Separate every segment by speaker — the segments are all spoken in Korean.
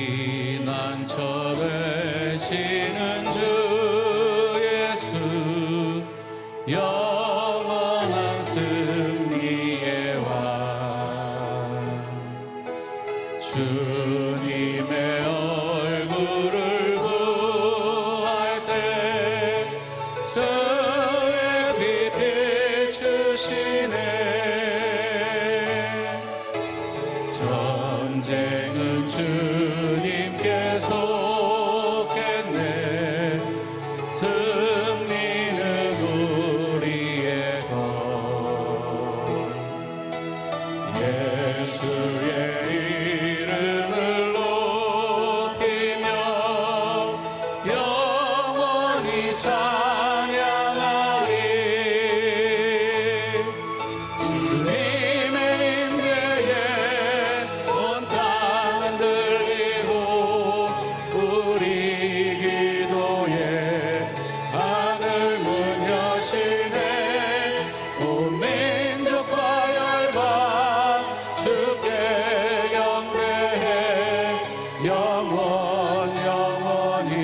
Speaker 1: 피난처 되시는 주 예수, 영원한 승리의 왕. 주님의 얼굴을 구할 때 저의 빛 비추시네. 전쟁은 주님께 속했네. 승리는 우리의 것. 예수의 이름을 높이며 영원히 찬양하리. 주님의 임재에 온 땅 흔들리고 우리 기도에 하늘 문 여시네. 온 민족과 열방 주께 경배해. 영원히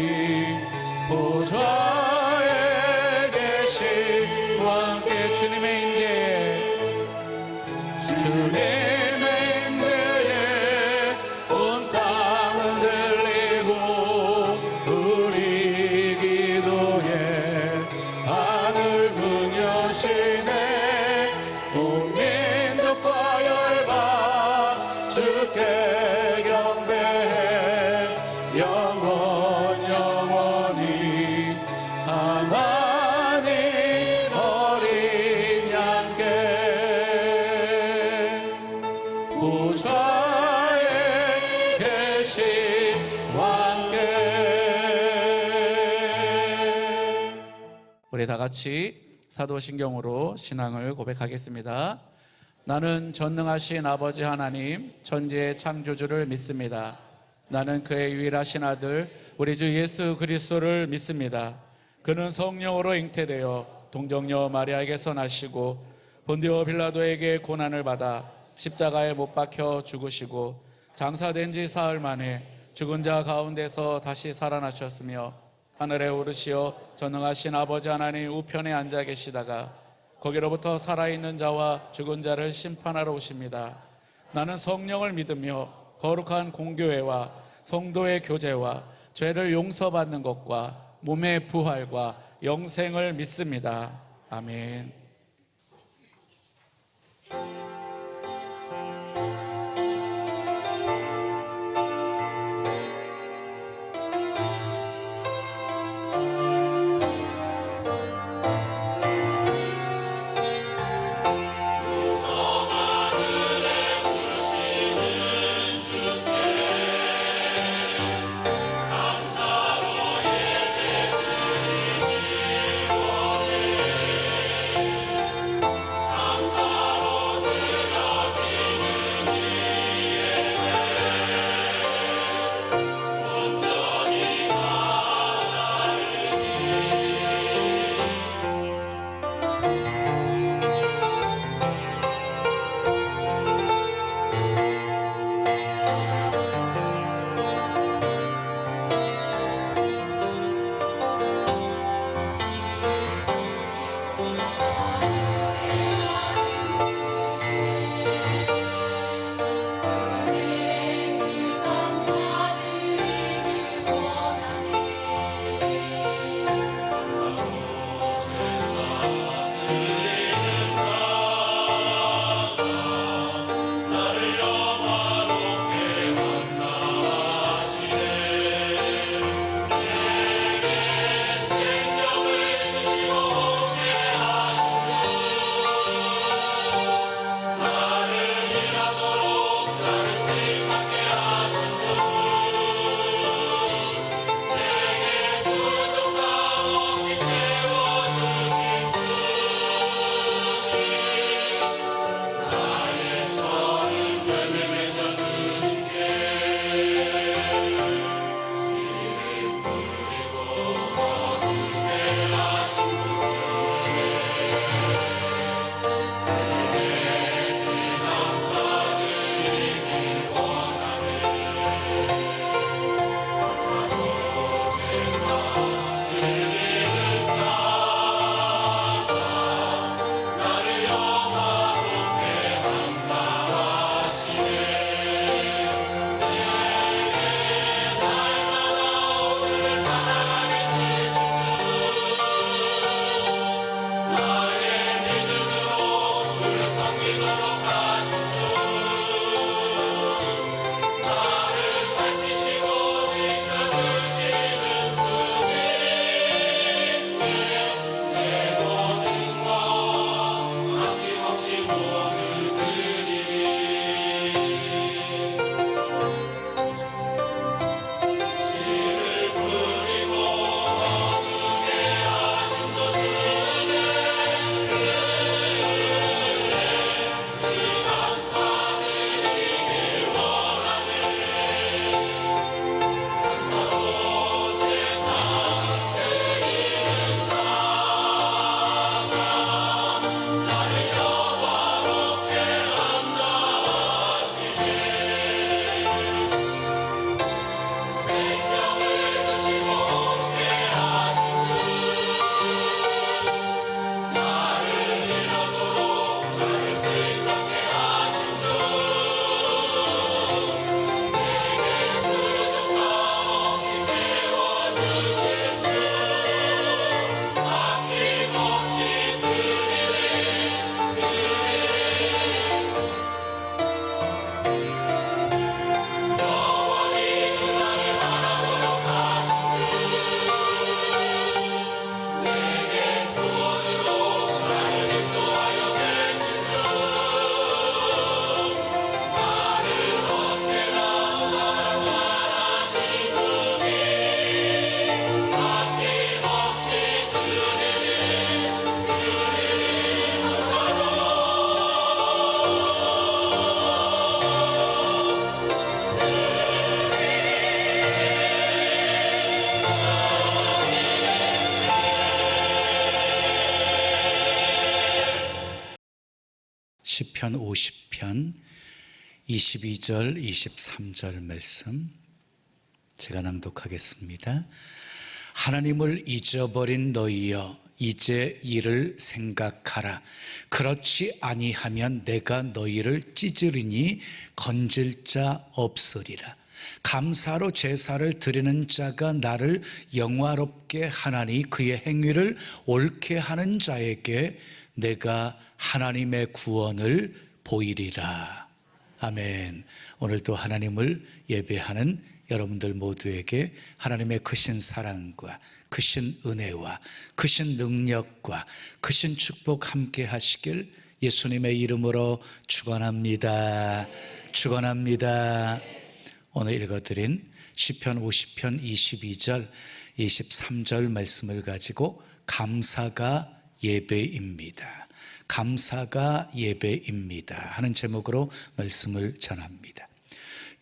Speaker 1: 보좌에 계신 왕께. 주님의 임재에 온 땅 흔들리고 우리 기도에 하늘 문 여시네. 온 민족과 열방 주께 경배해. 영원히 하나님 어린 양께 보좌에 계신 왕께. 우리 다 같이 사도신경으로 신앙을 고백하겠습니다. 나는 전능하신 아버지 하나님 천지의 창조주를 믿습니다. 나는 그의 유일하신 아들 우리 주 예수 그리스도를 믿습니다. 그는 성령으로 잉태되어 동정녀 마리아에게서 나시고 본디오 빌라도에게 고난을 받아 십자가에 못 박혀 죽으시고 장사된 지 사흘 만에 죽은 자 가운데서 다시 살아나셨으며 하늘에 오르시어 전능하신 아버지 하나님 우편에 앉아 계시다가 거기로부터 살아있는 자와 죽은 자를 심판하러 오십니다. 나는 성령을 믿으며 거룩한 공교회와 성도의 교제와 죄를 용서받는 것과 몸의 부활과 영생을 믿습니다. 아멘.
Speaker 2: 시편 50편 22절 23절 말씀 제가 낭독하겠습니다. 하나님을 잊어버린 너희여, 이제 이를 생각하라. 그렇지 아니하면 내가 너희를 찢으리니 건질 자 없으리라. 감사로 제사를 드리는 자가 나를 영화롭게 하나니 그의 행위를 옳게 하는 자에게 내가 하나님의 구원을 보이리라. 아멘. 오늘도 하나님을 예배하는 여러분들 모두에게 하나님의 크신 사랑과 크신 은혜와 크신 능력과 크신 축복 함께 하시길 예수님의 이름으로 축원합니다. 축원합니다. 오늘 읽어드린 시편 50편 22절 23절 말씀을 가지고 감사가 예배입니다. 감사가 예배입니다 하는 제목으로 말씀을 전합니다.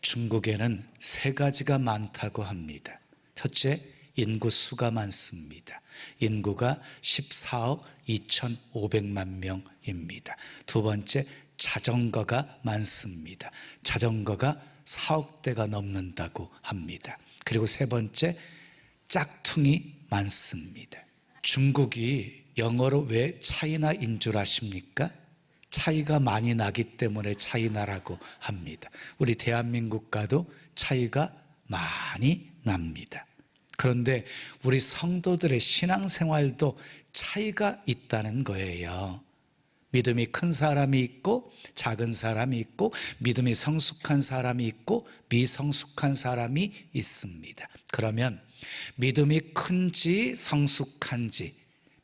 Speaker 2: 중국에는 세 가지가 많다고 합니다. 첫째, 인구 수가 많습니다. 인구가 14억 2,500만 명입니다. 두 번째, 자전거가 많습니다. 자전거가 4억 대가 넘는다고 합니다. 그리고 세 번째, 짝퉁이 많습니다. 중국이 영어로 왜 차이나인 줄 아십니까? 차이가 많이 나기 때문에 차이나라고 합니다. 우리 대한민국과도 차이가 많이 납니다. 그런데 우리 성도들의 신앙생활도 차이가 있다는 거예요. 믿음이 큰 사람이 있고 작은 사람이 있고 믿음이 성숙한 사람이 있고 미성숙한 사람이 있습니다. 그러면 믿음이 큰지 성숙한지,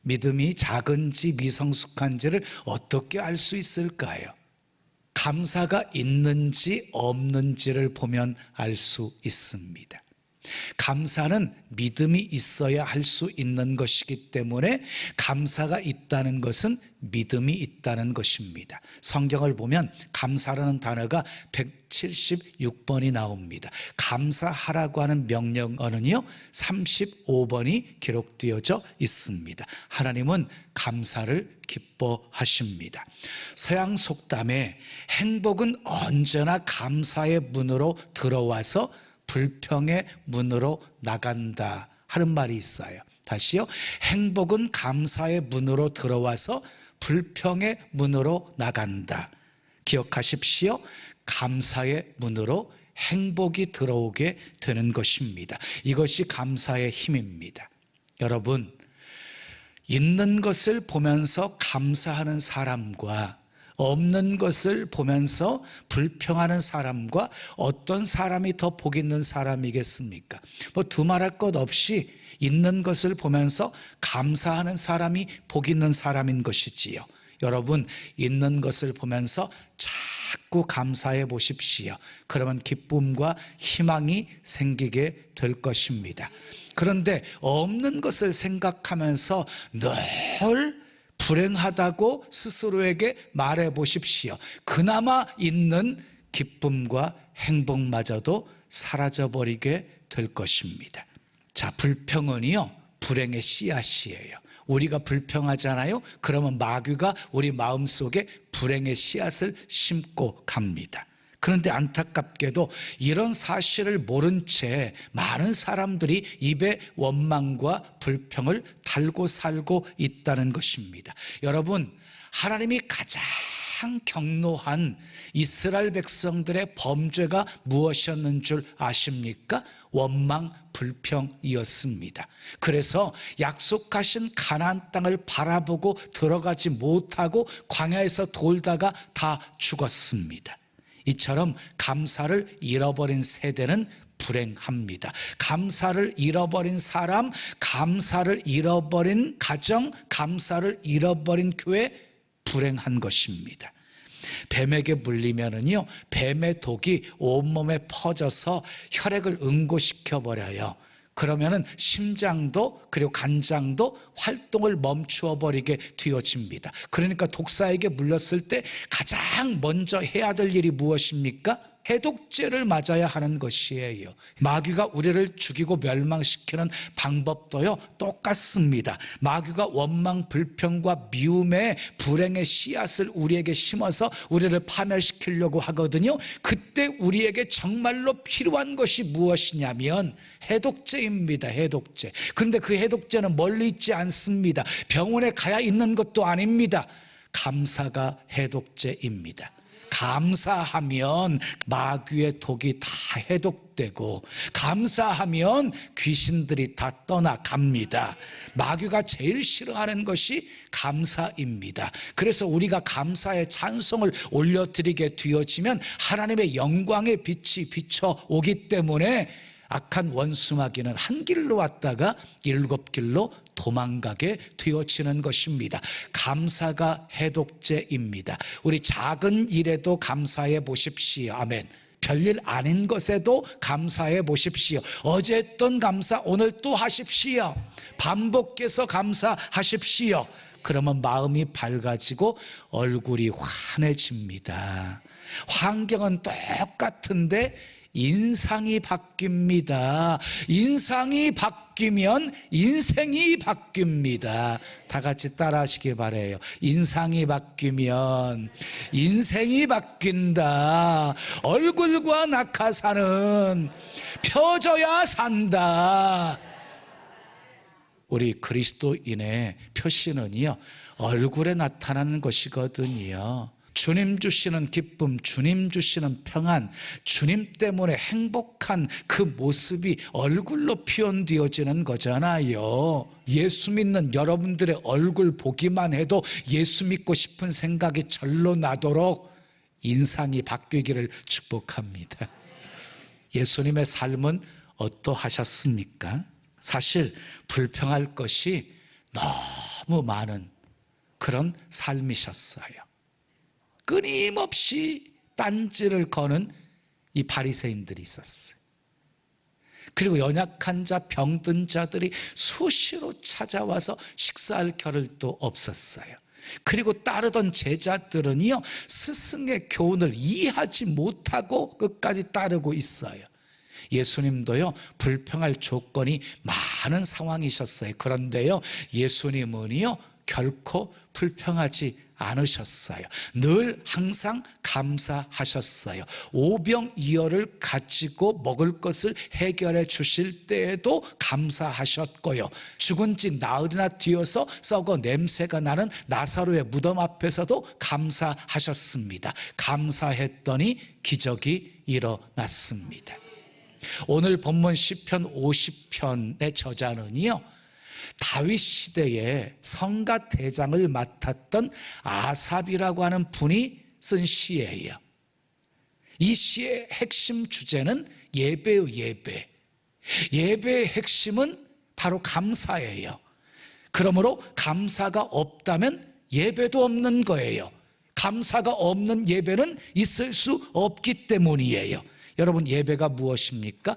Speaker 2: 믿음이 작은지 미성숙한지를 어떻게 알 수 있을까요? 감사가 있는지 없는지를 보면 알 수 있습니다. 감사는 믿음이 있어야 할 수 있는 것이기 때문에 감사가 있다는 것은 믿음이 있다는 것입니다. 성경을 보면 감사라는 단어가 176번이 나옵니다. 감사하라고 하는 명령어는요 35번이 기록되어져 있습니다. 하나님은 감사를 기뻐하십니다. 서양 속담에 행복은 언제나 감사의 문으로 들어와서 불평의 문으로 나간다 하는 말이 있어요. 다시요. 행복은 감사의 문으로 들어와서 불평의 문으로 나간다. 기억하십시오. 감사의 문으로 행복이 들어오게 되는 것입니다. 이것이 감사의 힘입니다. 여러분, 있는 것을 보면서 감사하는 사람과 없는 것을 보면서 불평하는 사람과 어떤 사람이 더 복 있는 사람이겠습니까? 두말할 것 없이 있는 것을 보면서 감사하는 사람이 복 있는 사람인 것이지요. 여러분, 있는 것을 보면서 자꾸 감사해 보십시오. 그러면 기쁨과 희망이 생기게 될 것입니다. 그런데 없는 것을 생각하면서 늘 불행하다고 스스로에게 말해 보십시오. 그나마 있는 기쁨과 행복마저도 사라져버리게 될 것입니다. 자, 불평은요 불행의 씨앗이에요. 우리가 불평하잖아요. 그러면 마귀가 우리 마음속에 불행의 씨앗을 심고 갑니다. 그런데 안타깝게도 이런 사실을 모른 채 많은 사람들이 입에 원망과 불평을 달고 살고 있다는 것입니다. 여러분, 하나님이 가장 경노한 이스라엘 백성들의 범죄가 무엇이었는 줄 아십니까? 원망, 불평이었습니다. 그래서 약속하신 가나안 땅을 바라보고 들어가지 못하고 광야에서 돌다가 다 죽었습니다. 이처럼 감사를 잃어버린 세대는 불행합니다. 감사를 잃어버린 사람, 감사를 잃어버린 가정, 감사를 잃어버린 교회, 불행한 것입니다. 뱀에게 물리면은요, 뱀의 독이 온몸에 퍼져서 혈액을 응고시켜 버려요. 그러면은 심장도 그리고 간장도 활동을 멈추어 버리게 되어집니다. 그러니까 독사에게 물렸을 때 가장 먼저 해야 될 일이 무엇입니까? 해독제를 맞아야 하는 것이에요. 마귀가 우리를 죽이고 멸망시키는 방법도요 똑같습니다. 마귀가 원망, 불평과 미움의 불행의 씨앗을 우리에게 심어서 우리를 파멸시키려고 하거든요. 그때 우리에게 정말로 필요한 것이 무엇이냐면 해독제입니다. 해독제. 그런데 그 해독제는 멀리 있지 않습니다. 병원에 가야 있는 것도 아닙니다. 감사가 해독제입니다. 감사하면 마귀의 독이 다 해독되고, 감사하면 귀신들이 다 떠나갑니다. 마귀가 제일 싫어하는 것이 감사입니다. 그래서 우리가 감사의 찬송을 올려드리게 되어지면 하나님의 영광의 빛이 비춰오기 때문에 악한 원수마귀는 한 길로 왔다가 7길로 도망가게 되어지는 것입니다. 감사가 해독제입니다. 우리 작은 일에도 감사해 보십시오. 아멘. 별일 아닌 것에도 감사해 보십시오. 어제 했던 감사 오늘 또 하십시오. 반복해서 감사하십시오. 그러면 마음이 밝아지고 얼굴이 환해집니다. 환경은 똑같은데 인상이 바뀝니다. 인상이 바뀌면 인생이 바뀝니다. 다 같이 따라 하시기 바라요. 인상이 바뀌면 인생이 바뀐다. 얼굴과 낙하산은 펴져야 산다. 우리 그리스도인의 표시는요, 얼굴에 나타나는 것이거든요. 주님 주시는 기쁨, 주님 주시는 평안, 주님 때문에 행복한 그 모습이 얼굴로 표현되어지는 거잖아요. 예수 믿는 여러분들의 얼굴 보기만 해도 예수 믿고 싶은 생각이 절로 나도록 인상이 바뀌기를 축복합니다. 예수님의 삶은 어떠하셨습니까? 사실 불평할 것이 너무 많은 그런 삶이셨어요. 끊임없이 딴지를 거는 이 바리새인들이 있었어요. 그리고 연약한 자, 병든 자들이 수시로 찾아와서 식사할 겨를도 없었어요. 그리고 따르던 제자들은요, 스승의 교훈을 이해하지 못하고 끝까지 따르고 있어요. 예수님도요, 불평할 조건이 많은 상황이셨어요. 그런데요, 예수님은요, 결코 불평하지 않으셨어요. 늘 항상 감사하셨어요. 오병이어를 가지고 먹을 것을 해결해 주실 때에도 감사하셨고요. 죽은 지 나흘이나 뒤어서 썩어 냄새가 나는 나사로의 무덤 앞에서도 감사하셨습니다. 감사했더니 기적이 일어났습니다. 오늘 본문 시편 50편의 저자는요, 다윗 시대에 성가 대장을 맡았던 아삽이라고 하는 분이 쓴 시예요. 이 시의 핵심 주제는 예배의 예배. 예배의 핵심은 바로 감사예요. 그러므로 감사가 없다면 예배도 없는 거예요. 감사가 없는 예배는 있을 수 없기 때문이에요. 여러분, 예배가 무엇입니까?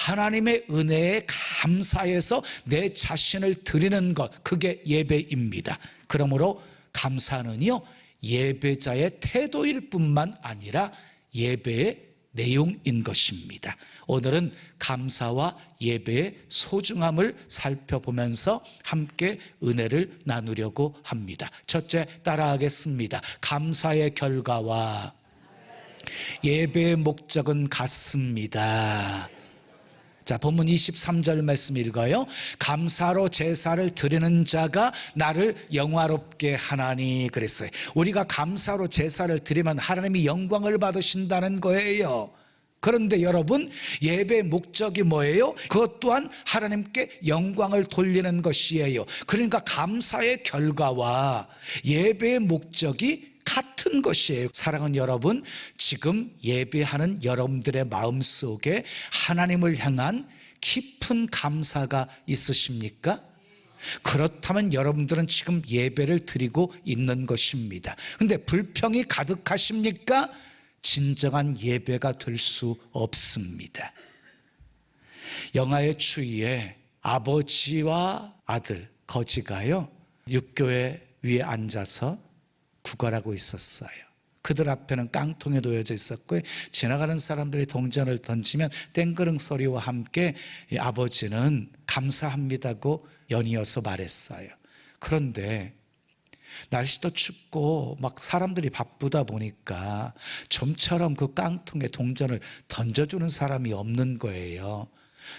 Speaker 2: 하나님의 은혜에 감사해서 내 자신을 드리는 것, 그게 예배입니다. 그러므로 감사는요, 예배자의 태도일 뿐만 아니라 예배의 내용인 것입니다. 오늘은 감사와 예배의 소중함을 살펴보면서 함께 은혜를 나누려고 합니다. 첫째, 따라하겠습니다. 감사의 결과와 예배의 목적은 같습니다. 자, 본문 23절 말씀 읽어요. 감사로 제사를 드리는 자가 나를 영화롭게 하나니 그랬어요. 우리가 감사로 제사를 드리면 하나님이 영광을 받으신다는 거예요. 그런데 여러분, 예배의 목적이 뭐예요? 그것 또한 하나님께 영광을 돌리는 것이에요. 그러니까 감사의 결과와 예배의 목적이 같은 것이에요. 사랑하는 여러분, 지금 예배하는 여러분들의 마음속에 하나님을 향한 깊은 감사가 있으십니까? 그렇다면 여러분들은 지금 예배를 드리고 있는 것입니다. 그런데 불평이 가득하십니까? 진정한 예배가 될 수 없습니다. 영하의 추위에 아버지와 아들 거지가요, 육교회 위에 앉아서 구걸하고 있었어요. 그들 앞에는 깡통이 놓여져 있었고요. 지나가는 사람들이 동전을 던지면 땡그릉 소리와 함께 이 아버지는 감사합니다고 연이어서 말했어요. 그런데 날씨도 춥고 막 사람들이 바쁘다 보니까 좀처럼 그 깡통에 동전을 던져주는 사람이 없는 거예요.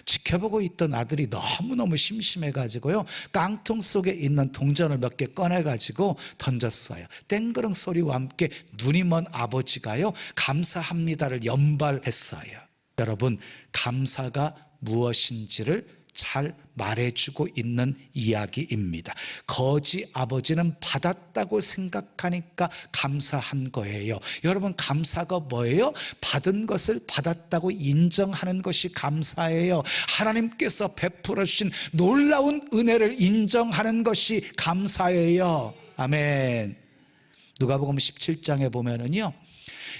Speaker 2: 지켜보고 있던 아들이 너무너무 심심해가지고요, 깡통 속에 있는 동전을 몇 개 꺼내가지고 던졌어요. 땡그릉 소리와 함께 눈이 먼 아버지가요, 감사합니다를 연발했어요. 여러분, 감사가 무엇인지를 잘 말해주고 있는 이야기입니다. 거지 아버지는 받았다고 생각하니까 감사한 거예요. 여러분, 감사가 뭐예요? 받은 것을 받았다고 인정하는 것이 감사예요. 하나님께서 베풀어 주신 놀라운 은혜를 인정하는 것이 감사예요. 아멘. 누가복음 17장에 보면은요,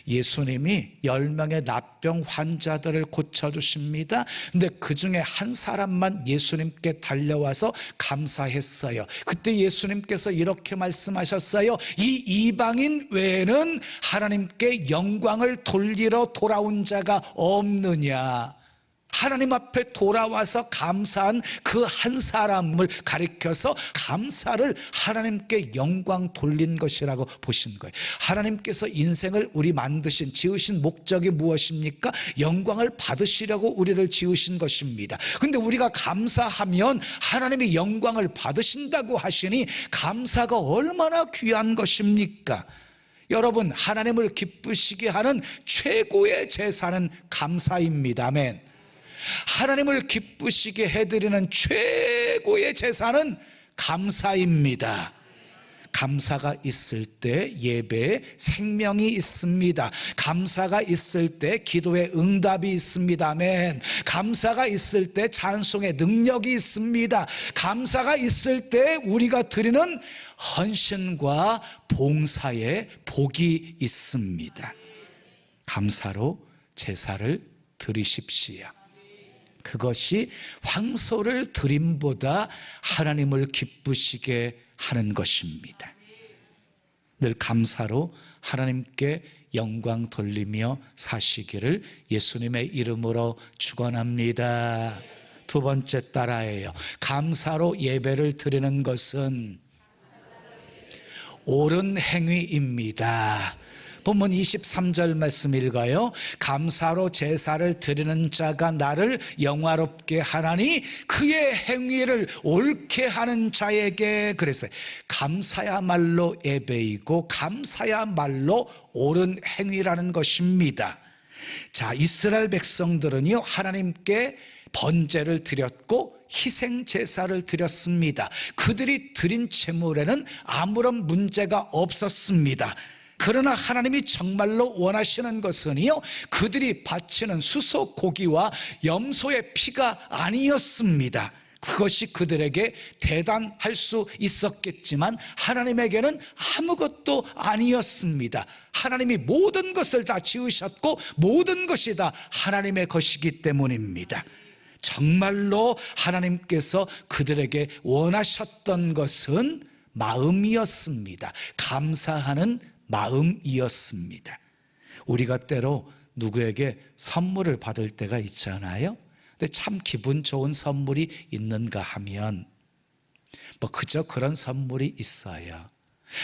Speaker 2: 예수님이 10명의 납병 환자들을 고쳐주십니다. 근데 그 중에 한 사람만 예수님께 달려와서 감사했어요. 그때 예수님께서 이렇게 말씀하셨어요. 이 이방인 외에는 하나님께 영광을 돌리러 돌아온 자가 없느냐. 하나님 앞에 돌아와서 감사한 그 한 사람을 가리켜서 감사를 하나님께 영광 돌린 것이라고 보신 거예요. 하나님께서 인생을 우리 만드신, 지으신 목적이 무엇입니까? 영광을 받으시려고 우리를 지으신 것입니다. 근데 우리가 감사하면 하나님이 영광을 받으신다고 하시니 감사가 얼마나 귀한 것입니까? 여러분, 하나님을 기쁘시게 하는 최고의 제사는 감사입니다. 아멘. 하나님을 기쁘시게 해드리는 최고의 제사는 감사입니다. 감사가 있을 때 예배에 생명이 있습니다. 감사가 있을 때 기도에 응답이 있습니다. 아멘. 감사가 있을 때 찬송의 능력이 있습니다. 감사가 있을 때 우리가 드리는 헌신과 봉사의 복이 있습니다. 감사로 제사를 드리십시오. 그것이 황소를 드림보다 하나님을 기쁘시게 하는 것입니다. 늘 감사로 하나님께 영광 돌리며 사시기를 예수님의 이름으로 축원합니다. 두 번째 따라해요. 감사로 예배를 드리는 것은 옳은 행위입니다. 본문 23절 말씀 읽어요. 감사로 제사를 드리는 자가 나를 영화롭게 하나니 그의 행위를 옳게 하는 자에게 그랬어요. 감사야말로 예배이고 감사야말로 옳은 행위라는 것입니다. 자, 이스라엘 백성들은요, 하나님께 번제를 드렸고 희생 제사를 드렸습니다. 그들이 드린 제물에는 아무런 문제가 없었습니다. 그러나 하나님이 정말로 원하시는 것은요, 그들이 바치는 수소 고기와 염소의 피가 아니었습니다. 그것이 그들에게 대단할 수 있었겠지만 하나님에게는 아무것도 아니었습니다. 하나님이 모든 것을 다 지으셨고 모든 것이 다 하나님의 것이기 때문입니다. 정말로 하나님께서 그들에게 원하셨던 것은 마음이었습니다. 감사하는 마음이었습니다. 우리가 때로 누구에게 선물을 받을 때가 있잖아요. 근데 참 기분 좋은 선물이 있는가 하면 그저 그런 선물이 있어요.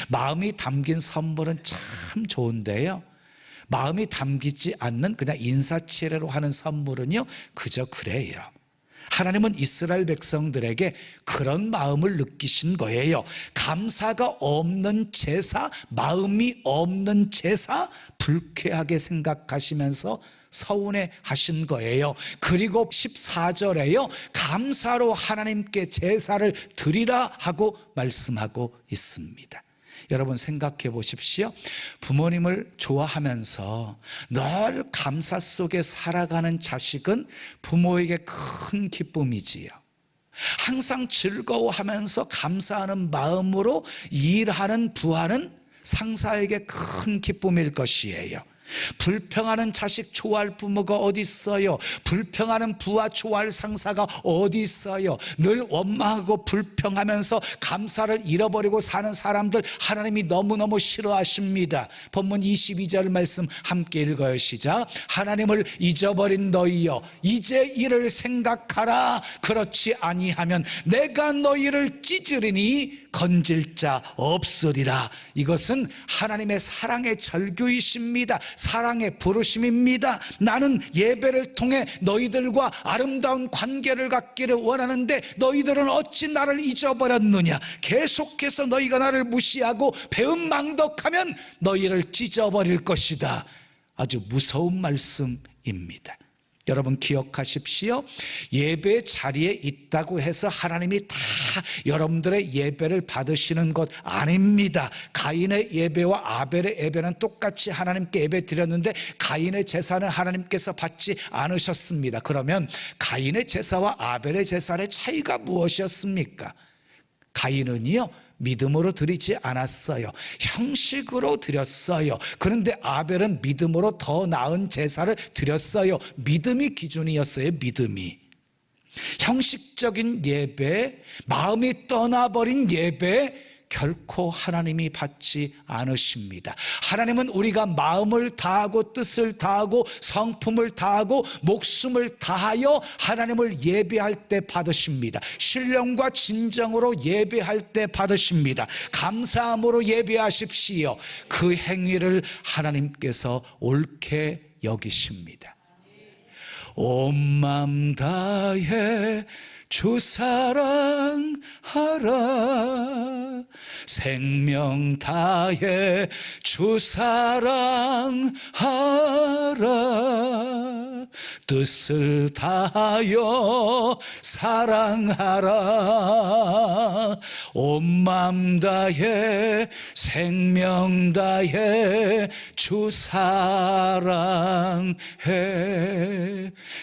Speaker 2: 마음이 담긴 선물은 참 좋은데요, 마음이 담기지 않는 그냥 인사치레로 하는 선물은요, 그저 그래요. 하나님은 이스라엘 백성들에게 그런 마음을 느끼신 거예요. 감사가 없는 제사, 마음이 없는 제사, 불쾌하게 생각하시면서 서운해 하신 거예요. 그리고 14절에요, 감사로 하나님께 제사를 드리라 하고 말씀하고 있습니다. 여러분 생각해 보십시오. 부모님을 좋아하면서 늘 감사 속에 살아가는 자식은 부모에게 큰 기쁨이지요. 항상 즐거워하면서 감사하는 마음으로 일하는 부하는 상사에게 큰 기쁨일 것이에요. 불평하는 자식 좋아할 부모가 어디 있어요? 불평하는 부하 좋아할 상사가 어디 있어요? 늘 원망하고 불평하면서 감사를 잃어버리고 사는 사람들 하나님이 너무너무 싫어하십니다. 본문 22절 말씀 함께 읽어요. 시작. 하나님을 잊어버린 너희여, 이제 이를 생각하라. 그렇지 아니하면 내가 너희를 찢으리니 건질 자 없으리라. 이것은 하나님의 사랑의 절규이십니다. 사랑의 부르심입니다. 나는 예배를 통해 너희들과 아름다운 관계를 갖기를 원하는데 너희들은 어찌 나를 잊어버렸느냐. 계속해서 너희가 나를 무시하고 배은망덕하면 너희를 찢어버릴 것이다. 아주 무서운 말씀입니다. 여러분 기억하십시오. 예배 자리에 있다고 해서 하나님이 다 여러분들의 예배를 받으시는 것 아닙니다. 가인의 예배와 아벨의 예배는 똑같이 하나님께 예배 드렸는데 가인의 제사는 하나님께서 받지 않으셨습니다. 그러면 가인의 제사와 아벨의 제사의 차이가 무엇이었습니까? 가인은요, 믿음으로 드리지 않았어요. 형식으로 드렸어요. 그런데 아벨은 믿음으로 더 나은 제사를 드렸어요. 믿음이 기준이었어요. 믿음이. 형식적인 예배, 마음이 떠나버린 예배, 결코 하나님이 받지 않으십니다. 하나님은 우리가 마음을 다하고 뜻을 다하고 성품을 다하고 목숨을 다하여 하나님을 예배할 때 받으십니다. 신령과 진정으로 예배할 때 받으십니다. 감사함으로 예배하십시오. 그 행위를 하나님께서 옳게 여기십니다. 온 마음 다해 주 사랑하라. 생명 다해 주 사랑하라. 뜻을 다하여 사랑하라. 온 마음 다해 생명 다해 주 사랑해.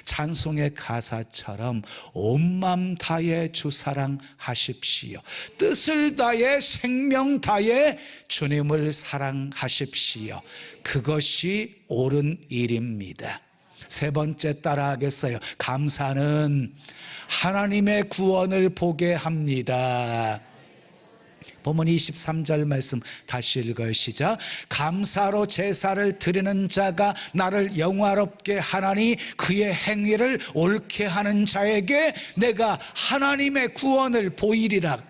Speaker 2: 찬송의 가사처럼 온 마음 다해 주 사랑하십시오. 뜻을 다해 생명 다해 주님을 사랑하십시오. 그것이 옳은 일입니다. 세 번째 따라하겠어요. 감사는 하나님의 구원을 보게 합니다. 본문 23절 말씀 다시 읽어요. 시작. 감사로 제사를 드리는 자가 나를 영화롭게 하나니 그의 행위를 옳게 하는 자에게 내가 하나님의 구원을 보이리라.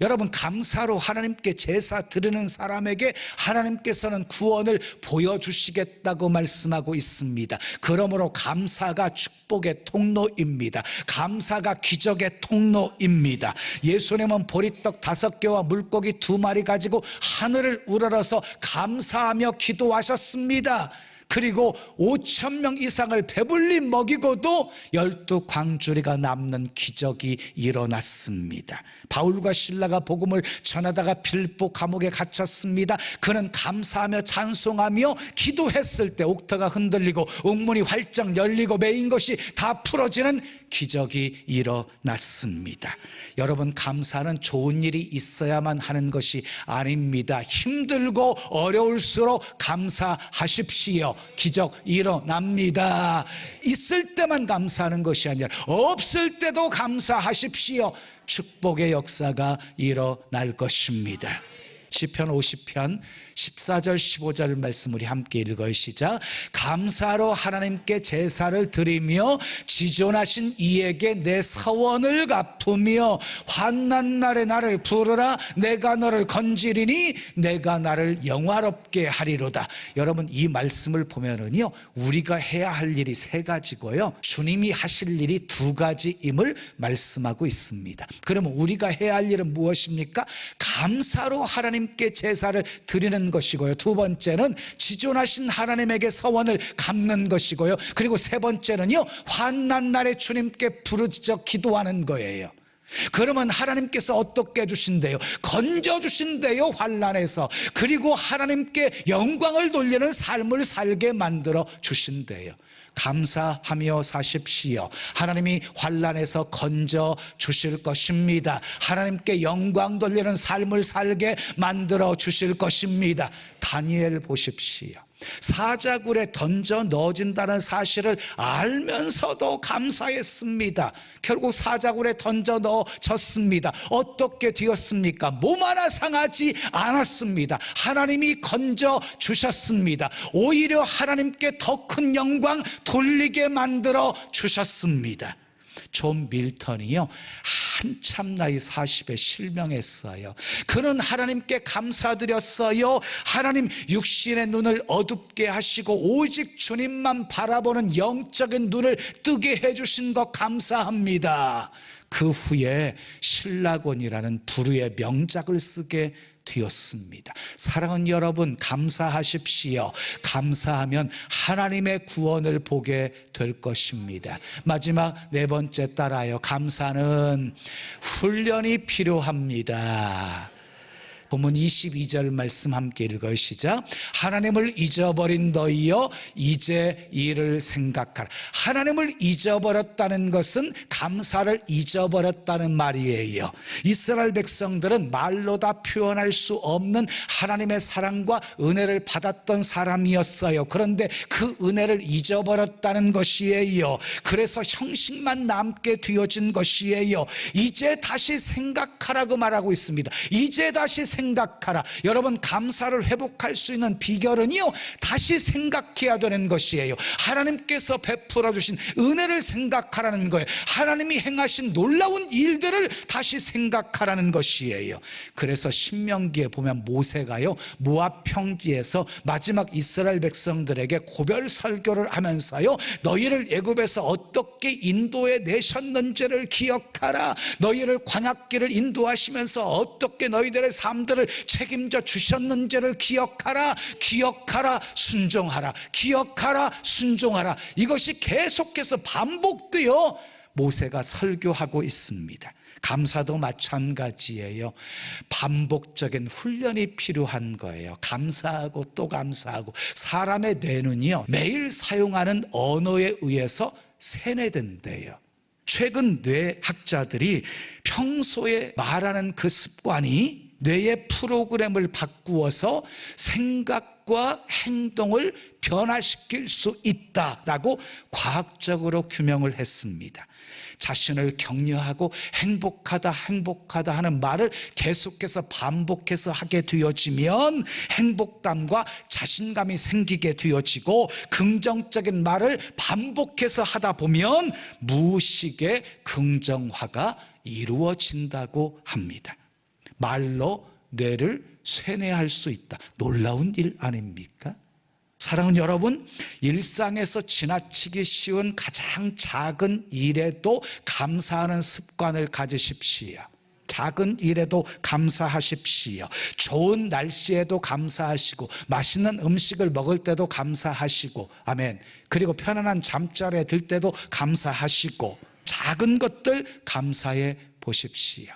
Speaker 2: 여러분, 감사로 하나님께 제사 드리는 사람에게 하나님께서는 구원을 보여주시겠다고 말씀하고 있습니다. 그러므로 감사가 축복의 통로입니다. 감사가 기적의 통로입니다. 예수님은 보리떡 5개와 물고기 2마리 가지고 하늘을 우러러서 감사하며 기도하셨습니다. 그리고 5,000명 이상을 배불리 먹이고도 12광주리가 남는 기적이 일어났습니다. 바울과 실라가 복음을 전하다가 빌보 감옥에 갇혔습니다. 그는 감사하며 찬송하며 기도했을 때 옥터가 흔들리고 옥문이 활짝 열리고 메인 것이 다 풀어지는 기적이 일어났습니다. 여러분, 감사는 좋은 일이 있어야만 하는 것이 아닙니다. 힘들고 어려울수록 감사하십시오. 기적 일어납니다. 있을 때만 감사하는 것이 아니라 없을 때도 감사하십시오. 축복의 역사가 일어날 것입니다. 시편 50편 14절 15절 말씀 우리 함께 읽어요. 시작. 감사로 하나님께 제사를 드리며 지존하신 이에게 내 서원을 갚으며 환난 날에 나를 부르라. 내가 너를 건지리니 내가 나를 영화롭게 하리로다. 여러분, 이 말씀을 보면은요, 우리가 해야 할 일이 3가지고요, 주님이 하실 일이 2가지임을 말씀하고 있습니다. 그러면 우리가 해야 할 일은 무엇입니까? 감사로 하나님께 제사를 드리는 것이고요, 2번째는 지존하신 하나님에게 서원을 갚는 것이고요, 그리고 3번째는요, 환난 날에 주님께 부르짖어 기도하는 거예요. 그러면 하나님께서 어떻게 해주신대요? 건져주신대요, 환난에서. 그리고 하나님께 영광을 돌리는 삶을 살게 만들어 주신대요. 감사하며 사십시오. 하나님이 환난에서 건져 주실 것입니다. 하나님께 영광 돌리는 삶을 살게 만들어 주실 것입니다. 다니엘 보십시오. 사자굴에 던져 넣어진다는 사실을 알면서도 감사했습니다. 결국 사자굴에 던져 넣어졌습니다. 어떻게 되었습니까? 몸 하나 상하지 않았습니다. 하나님이 건져 주셨습니다. 오히려 하나님께 더 큰 영광 돌리게 만들어 주셨습니다. 존 밀턴이요, 한참 나이 40에 실명했어요. 그는 하나님께 감사드렸어요. 하나님, 육신의 눈을 어둡게 하시고 오직 주님만 바라보는 영적인 눈을 뜨게 해주신 것 감사합니다. 그 후에 신라곤이라는 불후의 명작을 쓰게 되었습니다. 사랑하는 여러분, 감사하십시오. 감사하면 하나님의 구원을 보게 될 것입니다. 마지막 네 번째 따라요. 감사는 훈련이 필요합니다. 본문 22절 말씀 함께 읽어요. 시작. 하나님을 잊어버린 너희여 이제 이를 생각하라. 하나님을 잊어버렸다는 것은 감사를 잊어버렸다는 말이에요. 이스라엘 백성들은 말로 다 표현할 수 없는 하나님의 사랑과 은혜를 받았던 사람이었어요. 그런데 그 은혜를 잊어버렸다는 것이에요. 그래서 형식만 남게 되어진 것이에요. 이제 다시 생각하라고 말하고 있습니다. 이제 다시 생각하라. 여러분, 감사를 회복할 수 있는 비결은요, 다시 생각해야 되는 것이에요. 하나님께서 베풀어 주신 은혜를 생각하라는 거예요. 하나님이 행하신 놀라운 일들을 다시 생각하라는 것이에요. 그래서 신명기에 보면 모세가요, 모압 평지에서 마지막 이스라엘 백성들에게 고별 설교를 하면서요, 너희를 애굽에서 어떻게 인도해 내셨는지를 기억하라. 너희를 광야길을 인도하시면서 어떻게 너희들의 삶들을 책임져 주셨는지를 기억하라. 기억하라, 순종하라. 기억하라, 순종하라. 이것이 계속해서 반복되어 모세가 설교하고 있습니다. 감사도 마찬가지예요. 반복적인 훈련이 필요한 거예요. 감사하고 또 감사하고. 사람의 뇌는요, 매일 사용하는 언어에 의해서 세뇌된대요. 최근 뇌학자들이 평소에 말하는 그 습관이 뇌의 프로그램을 바꾸어서 생각과 행동을 변화시킬 수 있다라고 과학적으로 규명을 했습니다. 자신을 격려하고 행복하다 하는 말을 계속해서 반복해서 하게 되어지면 행복감과 자신감이 생기게 되어지고, 긍정적인 말을 반복해서 하다 보면 무의식의 긍정화가 이루어진다고 합니다. 말로 뇌를 세뇌할 수 있다. 놀라운 일 아닙니까? 사랑하는 여러분, 일상에서 지나치기 쉬운 가장 작은 일에도 감사하는 습관을 가지십시오. 작은 일에도 감사하십시오. 좋은 날씨에도 감사하시고, 맛있는 음식을 먹을 때도 감사하시고, 아멘. 그리고 편안한 잠자리에 들 때도 감사하시고, 작은 것들 감사해 보십시오.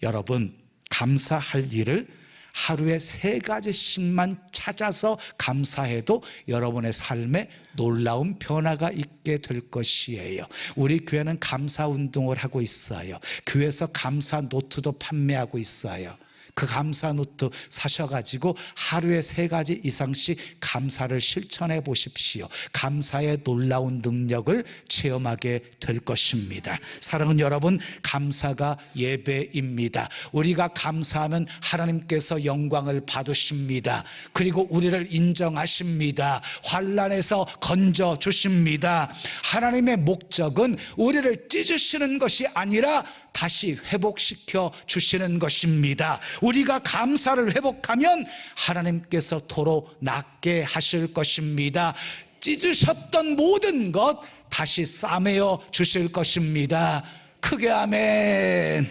Speaker 2: 여러분, 감사할 일을 하루에 3가지씩만 찾아서 감사해도 여러분의 삶에 놀라운 변화가 있게 될 것이에요. 우리 교회는 감사 운동을 하고 있어요. 교회에서 감사 노트도 판매하고 있어요. 그 감사 노트 사셔가지고 하루에 3가지 이상씩 감사를 실천해 보십시오. 감사의 놀라운 능력을 체험하게 될 것입니다. 사랑하는 여러분, 감사가 예배입니다. 우리가 감사하면 하나님께서 영광을 받으십니다. 그리고 우리를 인정하십니다. 환난에서 건져 주십니다. 하나님의 목적은 우리를 찢으시는 것이 아니라 다시 회복시켜 주시는 것입니다. 우리가 감사를 회복하면 하나님께서 도로 낫게 하실 것입니다. 찢으셨던 모든 것 다시 싸매어 주실 것입니다. 크게 아멘.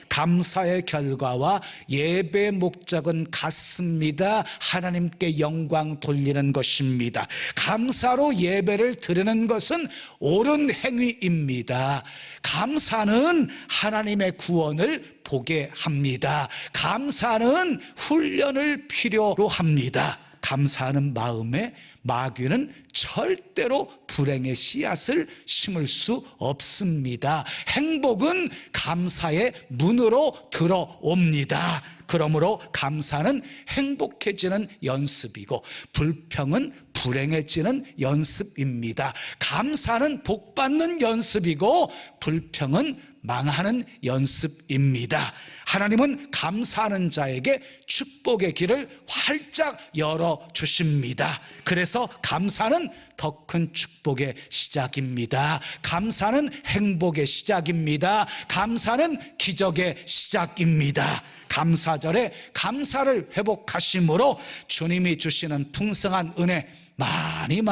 Speaker 2: 감사의 결과와 예배의 목적은 같습니다. 하나님께 영광 돌리는 것입니다. 감사로 예배를 드리는 것은 옳은 행위입니다. 감사는 하나님의 구원을 보게 합니다. 감사는 훈련을 필요로 합니다. 감사하는 마음에 마귀는 절대로 불행의 씨앗을 심을 수 없습니다. 행복은 감사의 문으로 들어옵니다. 그러므로 감사는 행복해지는 연습이고 불평은 불행해지는 연습입니다. 감사는 복받는 연습이고 불평은 망하는 연습입니다. 하나님은 감사하는 자에게 축복의 길을 활짝 열어주십니다. 그래서 감사는 더 큰 축복의 시작입니다. 감사는 행복의 시작입니다. 감사는 기적의 시작입니다. 감사절에 감사를 회복하심으로 주님이 주시는 풍성한 은혜 많이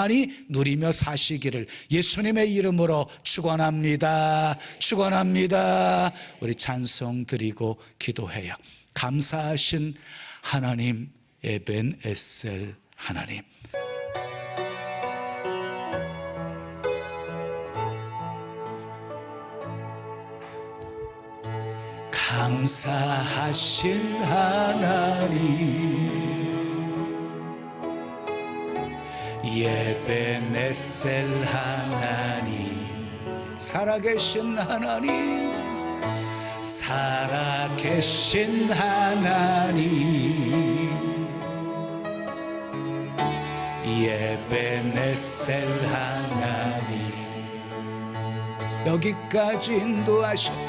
Speaker 2: 누리며 사시기를 예수님의 이름으로 축원합니다. 축원합니다. 우리 찬송 드리고 기도해요. 감사하신 하나님, 에벤에셀 하나님, 감사하신 하나님, 에벤에셀 하나님, 살아계신 하나님, 살아계신 하나님, 에벤에셀 하나님, 여기까지 인도하셨네.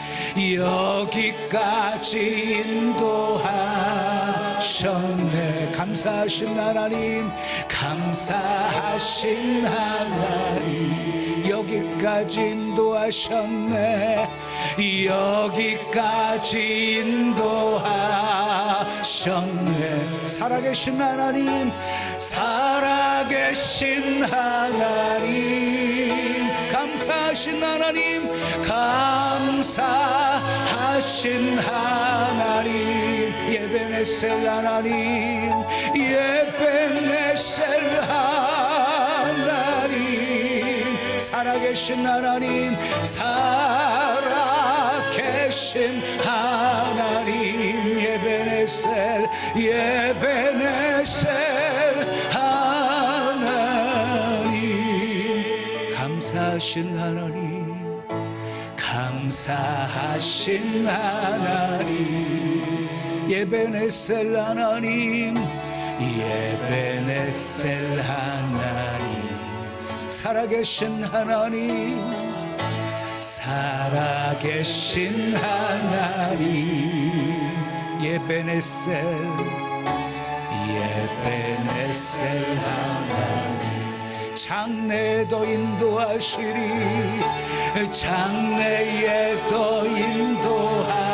Speaker 2: 감사하신 하나님, 감사하신 하나님, 여기까지 인도하셨네. 여기까지 인도하셨네. 살아계신 하나님, 살아계신 하나님, 감사하신 하나님, 감사하신 하나님, 에벤에셀 하나님, 에벤에셀 하나님, 살아계신 하나님, 살아계신 하나님, 에벤에셀, 에벤에셀 하나님, 감사하신 하나님, 감사하신 하나님, 에벤에셀 하나님, 에벤에셀 하나님, 살아계신 하나님, 살아계신 하나님, 에벤에셀, 에벤에셀 하나님, 장래에도 인도하시리, 장래에도 인도하시리.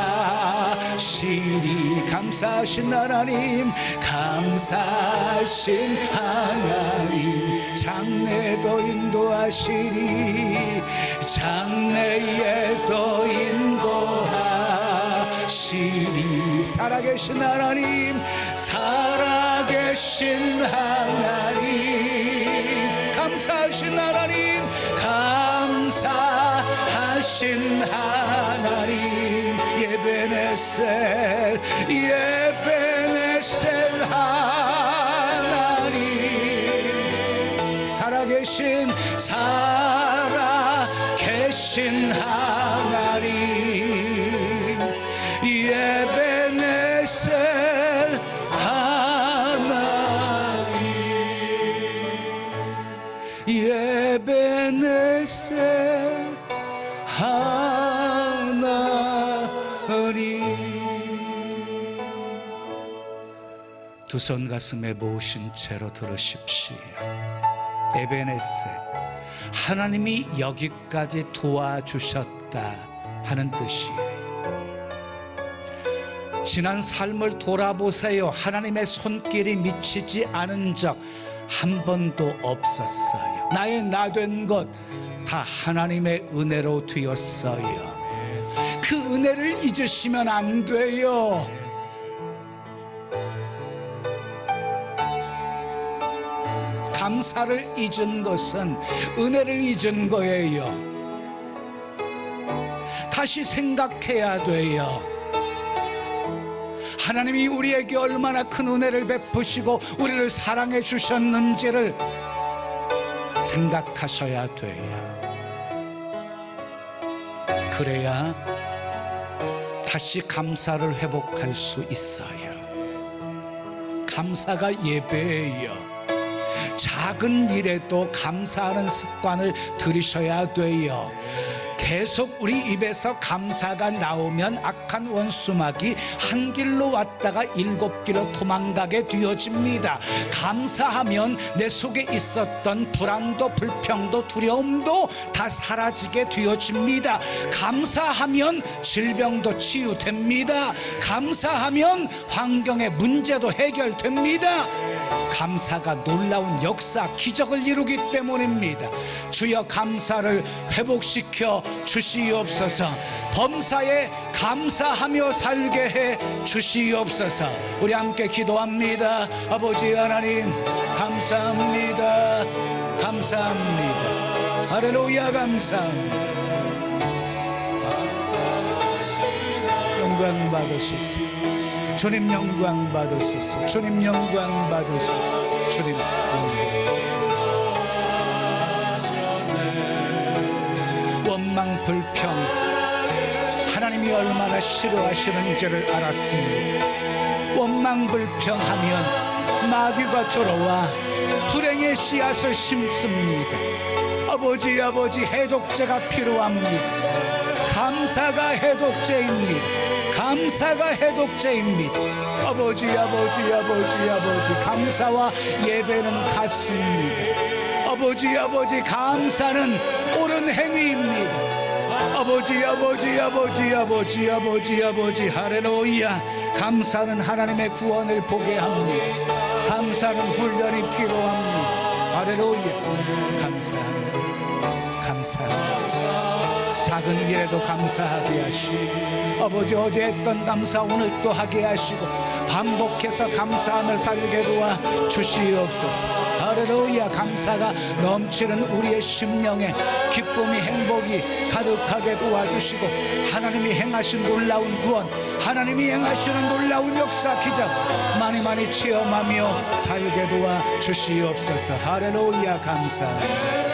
Speaker 2: 감사하신 하나님, 감사하신 하나님, 장래에도 인도하시리, 장래에도 인도하시리. 살아계신 하나님, 살아계신 하나님, 감사하신 하나님, 감사하신 하나님, 에벤에셀, 에벤에셀 하나님, 살아계신 하나님, 에벤에셀 하나님, 에벤에셀 하나님. 두 손 가슴에 모으신 채로 들으십시오. 에벤에셀, 하나님이 여기까지 도와주셨다 하는 뜻이에요. 지난 삶을 돌아보세요. 하나님의 손길이 미치지 않은 적 한 번도 없었어요. 나의 나 된 것 다 하나님의 은혜로 되었어요. 그 은혜를 잊으시면 안 돼요. 감사를 잊은 것은 은혜를 잊은 거예요. 다시 생각해야 돼요. 하나님이 우리에게 얼마나 큰 은혜를 베푸시고 우리를 사랑해 주셨는지를 생각하셔야 돼요. 그래야 다시 감사를 회복할 수 있어요. 감사가 예배예요. 작은 일에도 감사하는 습관을 들이셔야 돼요. 계속 우리 입에서 감사가 나오면 악한 원수막이 한 길로 왔다가 7길로 도망가게 되어집니다. 감사하면 내 속에 있었던 불안도 불평도 두려움도 다 사라지게 되어집니다. 감사하면 질병도 치유됩니다. 감사하면 환경의 문제도 해결됩니다. 감사가 놀라운 역사, 기적을 이루기 때문입니다. 주여 감사를 회복시켜 주시옵소서. 범사에 감사하며 살게 해 주시옵소서. 우리 함께 기도합니다. 아버지 하나님 감사합니다. 감사합니다. 할렐루야 감사합니다. 영광 받으소서. 주님 영광 받으소서. 주님 영광 받으소서. 주님 원망 불평 하나님이 얼마나 싫어하시는지를 알았습니다. 원망 불평하면 마귀가 들어와 불행의 씨앗을 심습니다. 아버지 해독제가 필요합니다. 감사가 해독제입니다. 감사가 해독제입니다. 아버지 감사와 예배는 같습니다. 아버지 감사는 옳은 행위입니다. 아버지 할렐루야. 감사는 하나님의 구원을 보게 합니다. 감사는 훈련이 필요합니다. 할렐루야. 감사합니다. 작은 일에도 감사하게 하시고 아버지 어제 했던 감사 오늘 또 하게 하시고 반복해서 감사하며 살게 도와 주시옵소서. 할렐루야. 감사가 넘치는 우리의 심령에 기쁨이 행복이 가득하게 도와주시고 하나님이 행하신 놀라운 구원, 하나님이 행하시는 놀라운 역사 기적 많이 체험하며 살게 도와 주시옵소서. 할렐루야. 감사합니다.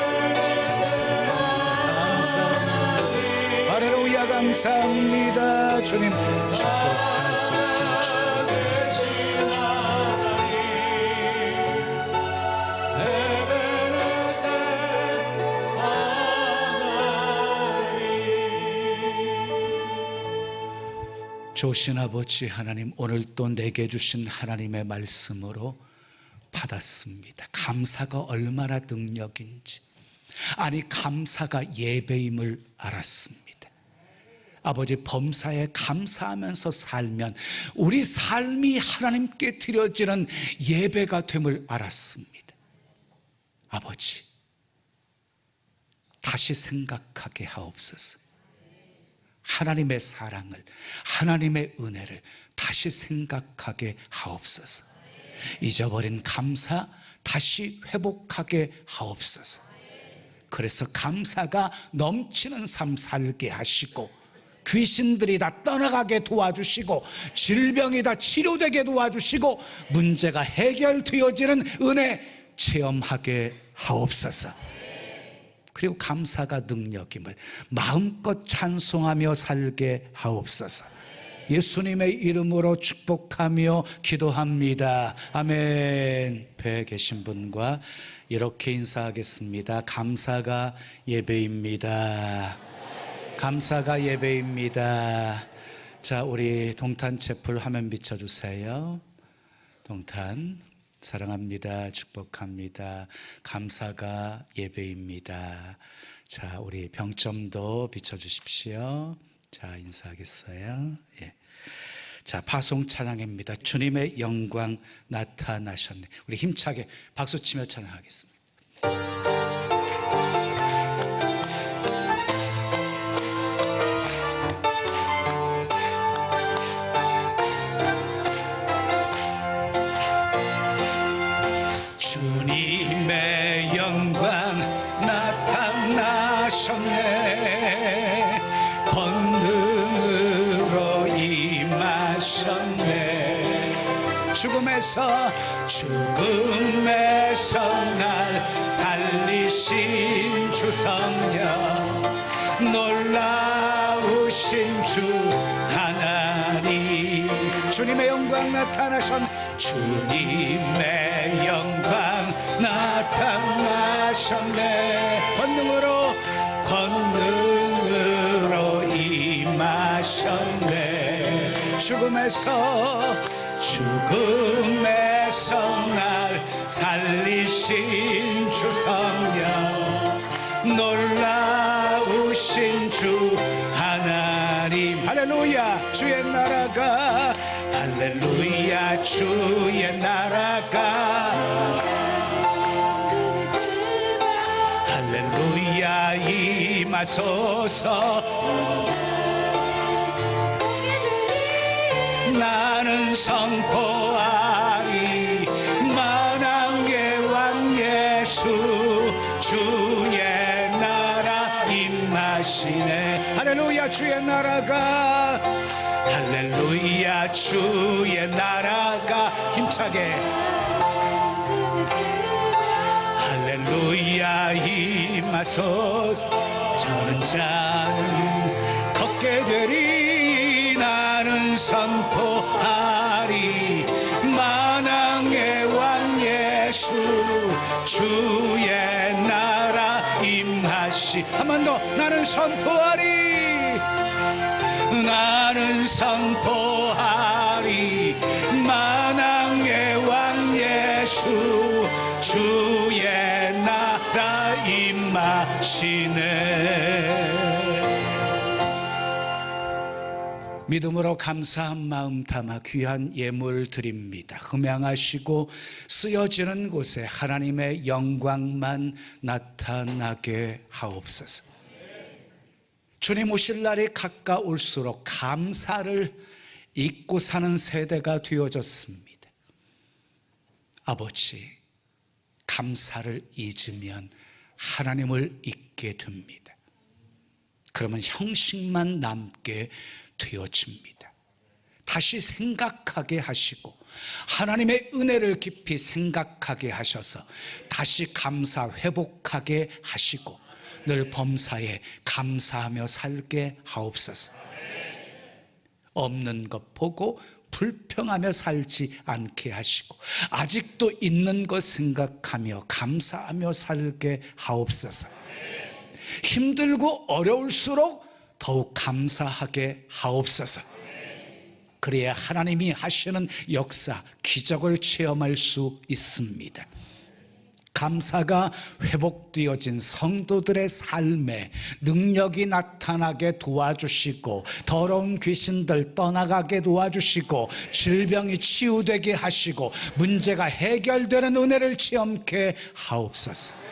Speaker 2: 할렐루야. 감사합니다. 주님 축복하소서. 좋으신 아버지 하나님, 오늘 또 내게 주신 하나님의 말씀으로 받았습니다. 감사가 얼마나 능력인지, 아니 감사가 예배임을 알았습니다. 아버지 범사에 감사하면서 살면 우리 삶이 하나님께 드려지는 예배가 됨을 알았습니다. 아버지 다시 생각하게 하옵소서. 하나님의 사랑을, 하나님의 은혜를 다시 생각하게 하옵소서. 잊어버린 감사 다시 회복하게 하옵소서. 그래서 감사가 넘치는 삶 살게 하시고 귀신들이 다 떠나가게 도와주시고 질병이 다 치료되게 도와주시고 문제가 해결되어지는 은혜 체험하게 하옵소서. 그리고 감사가 능력임을 마음껏 찬송하며 살게 하옵소서. 예수님의 이름으로 축복하며 기도합니다. 아멘. 배에 계신 분과 이렇게 인사하겠습니다. 감사가 예배입니다. 감사가 예배입니다. 자, 우리 동탄 채플 화면 비춰주세요. 동탄 사랑합니다. 축복합니다. 감사가 예배입니다. 자, 우리 병점도 비춰주십시오. 자, 인사하겠어요. 예. 자, 파송 찬양입니다. 주님의 영광 나타나셨네. 우리 힘차게 박수치며 찬양하겠습니다. 주님의 영광 나타나셨네. 권능으로 임하셨네. 죽음에서 날 살리신 주성령, 놀라우신 주 하나님 하나님 주님의 영광 주님의 영광 나타나셨네. 권능으로 임하셨네. 죽음에서 날 살리신 주 성령, 놀라우신 주 하나님. 할렐루야. 주의 나라가, 할렐루야. 주의 나라가, 할렐루야. 임하소서. 나는 선포하리 만왕의 왕 예수, 주의 나라 임하시네. 할렐루야. 주의 나라가, 할렐루야. 주의 나라가 힘차게, 할렐루야. 임하소서. 저는 자는 걷게 되리, 나는 선포하리 만왕의 왕 예수, 주의 나라 임하시. 한 번 더. 나는 선포하리, 나는 선포하리 만왕의 왕 예수, 주의 나라 임하시네. 믿음으로 감사한 마음 담아 귀한 예물 드립니다. 흠양하시고 쓰여지는 곳에 하나님의 영광만 나타나게 하옵소서. 주님 오실 날이 가까울수록 감사를 잊고 사는 세대가 되어졌습니다. 아버지, 감사를 잊으면 하나님을 잊게 됩니다. 그러면 형식만 남게 되어집니다. 다시 생각하게 하시고 하나님의 은혜를 깊이 생각하게 하셔서 다시 감사 회복하게 하시고 늘 범사에 감사하며 살게 하옵소서. 없는 것 보고 불평하며 살지 않게 하시고 아직도 있는 것 생각하며 감사하며 살게 하옵소서. 힘들고 어려울수록 더욱 감사하게 하옵소서. 그래야 하나님이 하시는 역사, 기적을 체험할 수 있습니다. 감사가 회복되어진 성도들의 삶에 능력이 나타나게 도와주시고 더러운 귀신들 떠나가게 도와주시고 질병이 치유되게 하시고 문제가 해결되는 은혜를 체험케 하옵소서.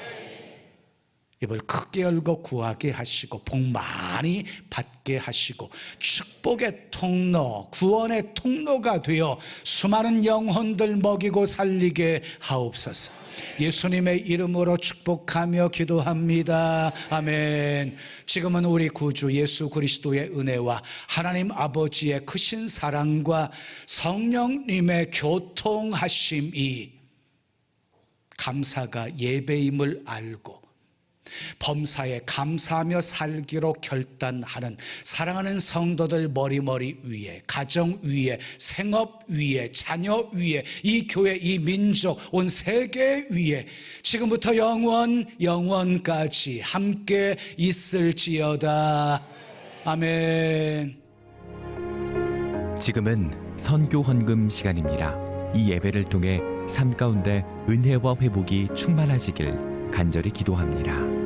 Speaker 2: 입을 크게 열고 구하게 하시고 복 많이 받게 하시고 축복의 통로, 구원의 통로가 되어 수많은 영혼들 먹이고 살리게 하옵소서. 예수님의 이름으로 축복하며 기도합니다. 아멘. 지금은 우리 구주 예수 그리스도의 은혜와 하나님 아버지의 크신 사랑과 성령님의 교통하심이 감사가 예배임을 알고 범사에 감사하며 살기로 결단하는 사랑하는 성도들 머리머리 위에, 가정 위에, 생업 위에, 자녀 위에, 이 교회, 이 민족, 온 세계 위에 지금부터 영원까지 함께 있을지어다. 아멘.
Speaker 3: 지금은 선교 헌금 시간입니다. 이 예배를 통해 삶 가운데 은혜와 회복이 충만하시길 간절히 기도합니다.